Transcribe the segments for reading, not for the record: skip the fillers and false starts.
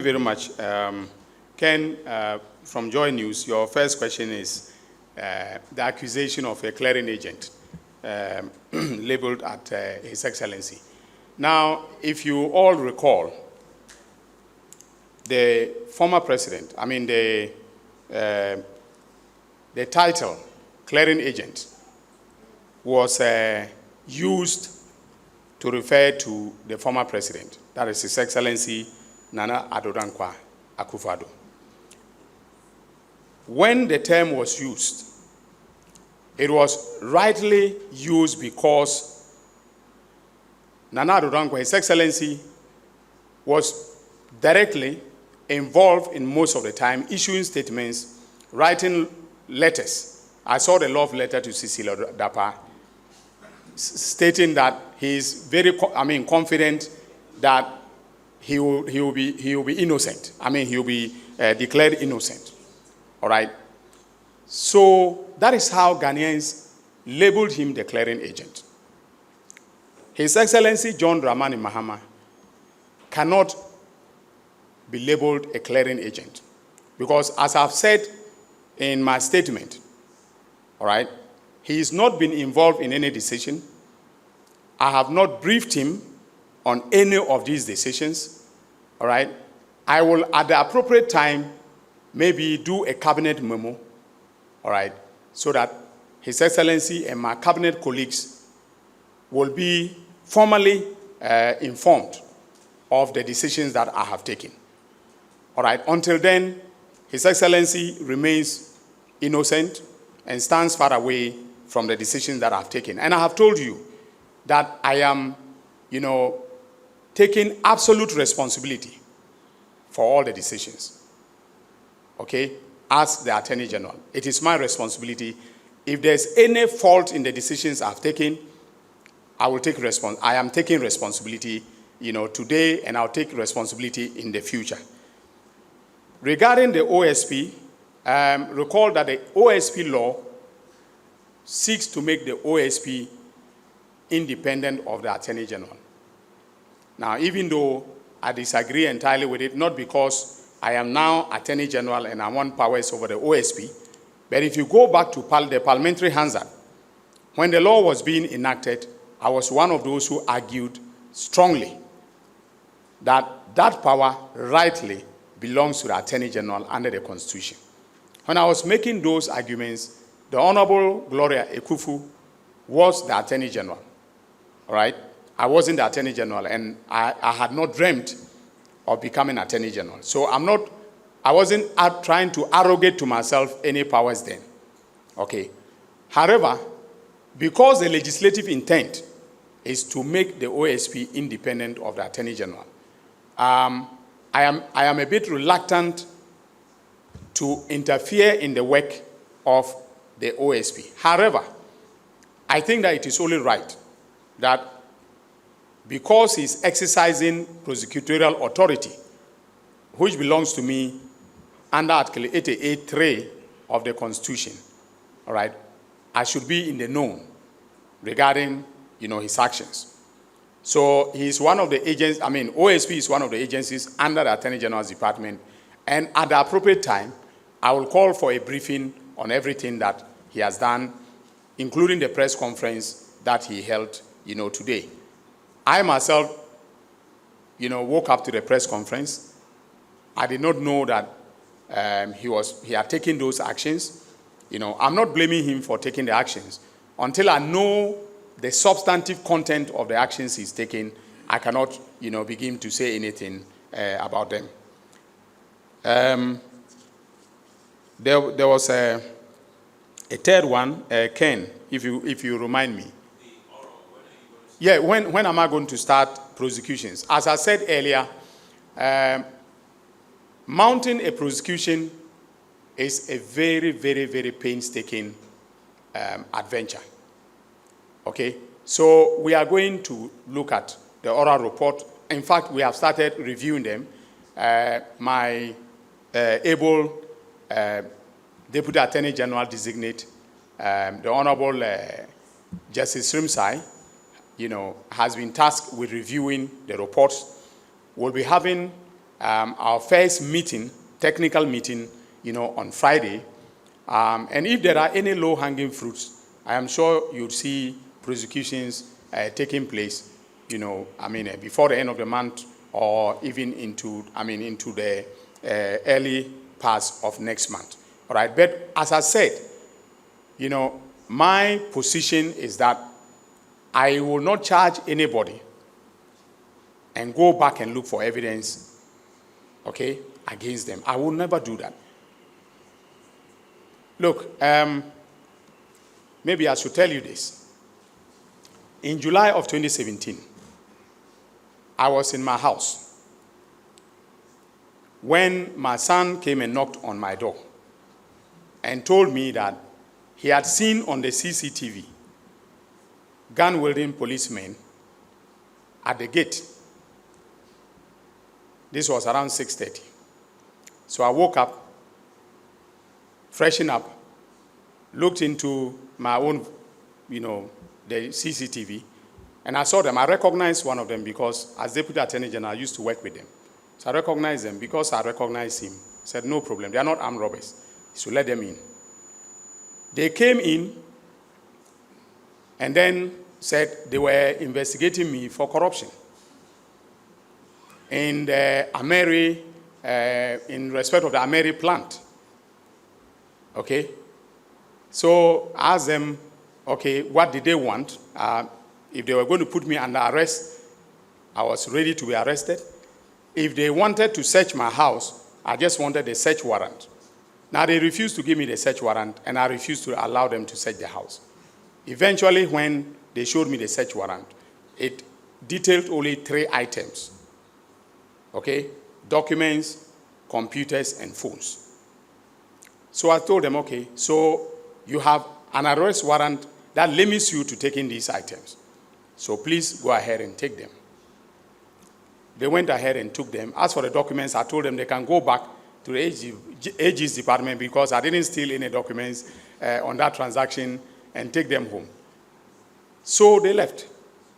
Very much. Ken, from Joy News, your first question is the accusation of a clearing agent labeled at His Excellency. Now, if you all recall, the former president, the title clearing agent was used to refer to the former president, that is His Excellency Nana Addo Dankwa Akufo-Addo. When the term was used, it was rightly used because Nana Addo Dankwa, His Excellency, was directly involved in most of the time, issuing statements, writing letters. I saw the love letter to Cecilia Dapa stating that he is very, confident that he will be innocent. He will be declared innocent. All right. So that is how Ghanaians labeled him the clearing agent. His Excellency John Dramani Mahama cannot be labeled a clearing agent because, as I've said in my statement, all right, he has not been involved in any decision. I have not briefed him on any of these decisions, all right? I will, at the appropriate time, maybe do a cabinet memo, all right, so that His Excellency and my cabinet colleagues will be formally informed of the decisions that I have taken, all right? Until then, His Excellency remains innocent and stands far away from the decisions that I've taken. And I have told you that I am, taking absolute responsibility for all the decisions, okay, as the Attorney General. It is my responsibility. If there's any fault in the decisions I've taken, I am taking responsibility, today, and I'll take responsibility in the future. Regarding the OSP, recall that the OSP law seeks to make the OSP independent of the Attorney General. Now, even though I disagree entirely with it, not because I am now Attorney General and I want powers over the OSP, but if you go back to the Parliamentary Hansard, when the law was being enacted, I was one of those who argued strongly that that power rightly belongs to the Attorney General under the Constitution. When I was making those arguments, the Honorable Gloria Ekufu was the Attorney General, all right? I wasn't the Attorney General, and I had not dreamt of becoming Attorney General. So I wasn't trying to arrogate to myself any powers then, okay? However, because the legislative intent is to make the OSP independent of the Attorney General, I am a bit reluctant to interfere in the work of the OSP. However, I think that it is only right that because he's exercising prosecutorial authority, which belongs to me under Article 88(3) of the Constitution, all right, I should be in the know regarding, his actions. So he's one of the agents, OSP is one of the agencies under the Attorney General's Department, and at the appropriate time, I will call for a briefing on everything that he has done, including the press conference that he held, today. I myself, woke up to the press conference. I did not know that he had taken those actions. I'm not blaming him for taking the actions. Until I know the substantive content of the actions he's taken, I cannot, begin to say anything about them. There was a third one, Ken, if you remind me. Yeah, when am I going to start prosecutions? As I said earlier, mounting a prosecution is a very, very, very painstaking adventure. Okay? So we are going to look at the oral report. In fact, we have started reviewing them. My able Deputy Attorney General designate, the Honorable Justice Rimsai, has been tasked with reviewing the reports. We'll be having our first meeting, technical meeting, on Friday. And if there are any low-hanging fruits, I am sure you'll see prosecutions taking place, before the end of the month or even into the early parts of next month. All right, but as I said, my position is that I will not charge anybody and go back and look for evidence, against them. I will never do that. Look, maybe I should tell you this. In July of 2017, I was in my house when my son came and knocked on my door and told me that he had seen on the CCTV gun-wielding policemen at the gate. This was around 6:30. So I woke up, freshened up, looked into my own, the CCTV, and I saw them. I recognized one of them because as Deputy Attorney General, I used to work with them. So I recognized them. Because I recognized him, I said, no problem. They are not armed robbers. So let them in. They came in and then said they were investigating me for corruption in the Ameri, in respect of the Ameri plant. So I asked them, what did they want? If they were going to put me under arrest, I was ready to be arrested. If they wanted to search my house, I just wanted a search warrant. Now they refused to give me the search warrant, and I refused to allow them to search the house. Eventually, when they showed me the search warrant, it detailed only 3 items. Documents, computers, and phones. So I told them, so you have an arrest warrant that limits you to taking these items. So please go ahead and take them. They went ahead and took them. As for the documents, I told them they can go back to the AG's department because I didn't steal any documents on that transaction and take them home. So they left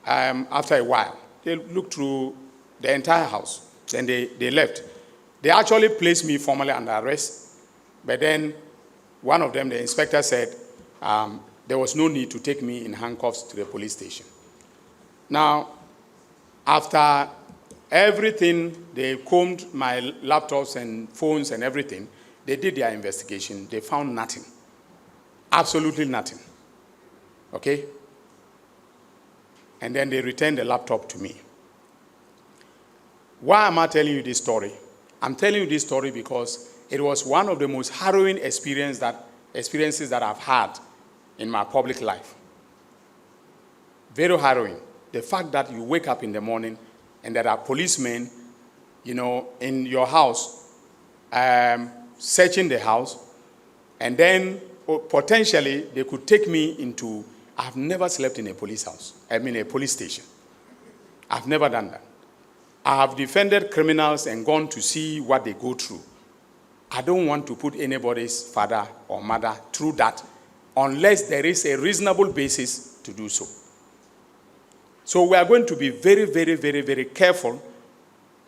after a while. They looked through the entire house. Then they left. They actually placed me formally under arrest. But then one of them, the inspector, said there was no need to take me in handcuffs to the police station. Now, after everything, they combed my laptops and phones and everything. They did their investigation. They found nothing. Absolutely nothing. And then they returned the laptop to me. Why am I telling you this story? I'm telling you this story because it was one of the most harrowing experiences that I've had in my public life. Very harrowing. The fact that you wake up in the morning and there are policemen, in your house, searching the house, and then potentially they could take me into. I've never slept in a police house. a police station. I've never done that. I have defended criminals and gone to see what they go through. I don't want to put anybody's father or mother through that unless there is a reasonable basis to do so. So we are going to be very, very, very, very careful,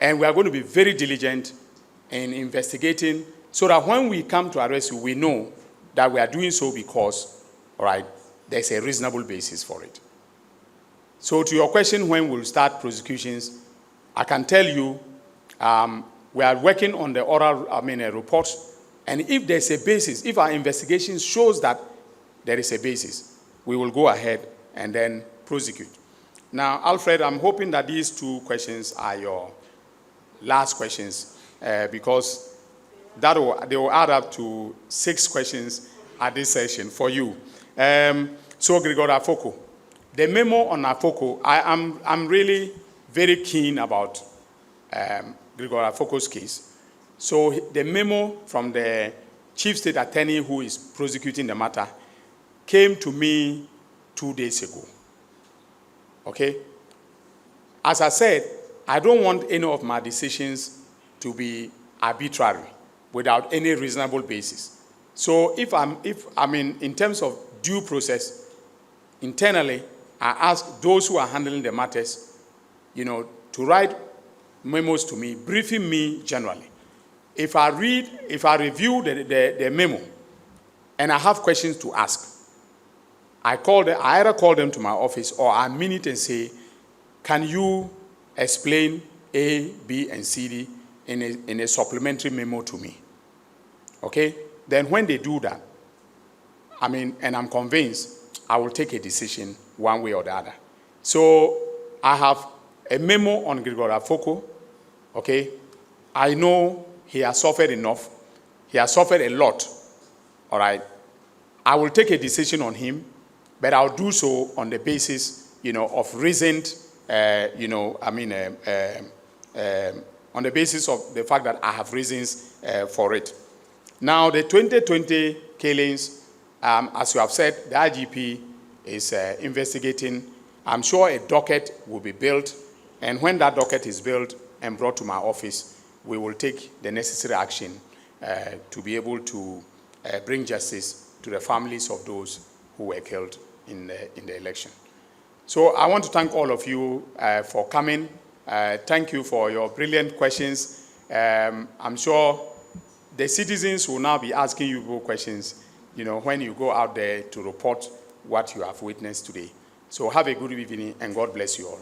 and we are going to be very diligent in investigating so that when we come to arrest you, we know that we are doing so because, there's a reasonable basis for it. So to your question, when we'll start prosecutions, I can tell you we are working on the oral report, and if there's a basis, if our investigation shows that there is a basis, we will go ahead and then prosecute. Now, Alfred, I'm hoping that these 2 questions are your last questions because they will add up to 6 questions at this session for you. So, Gregory Afoko, the memo on Afoko, I'm really very keen about Gregory Afoko's case. So the memo from the Chief State Attorney who is prosecuting the matter came to me 2 days ago. As I said, I don't want any of my decisions to be arbitrary without any reasonable basis. So in terms of due process, internally, I ask those who are handling the matters, to write memos to me, briefing me generally. If I review the memo, and I have questions to ask, I either call them to my office or I meet and say, can you explain A, B, and C in a supplementary memo to me? Okay? Then when they do that, and I'm convinced, I will take a decision one way or the other. So I have a memo on Gregory Afoko. Okay? I know he has suffered enough. He has suffered a lot. All right? I will take a decision on him, but I'll do so on the basis, of reasoned, on the basis of the fact that I have reasons for it. Now, the 2020 killings, as you have said, the IGP is investigating. I'm sure a docket will be built, and when that docket is built and brought to my office, we will take the necessary action to be able to bring justice to the families of those who were killed in the election. So I want to thank all of you for coming. Thank you for your brilliant questions. I'm sure the citizens will now be asking you more questions, when you go out there to report what you have witnessed today. So have a good evening, and God bless you all.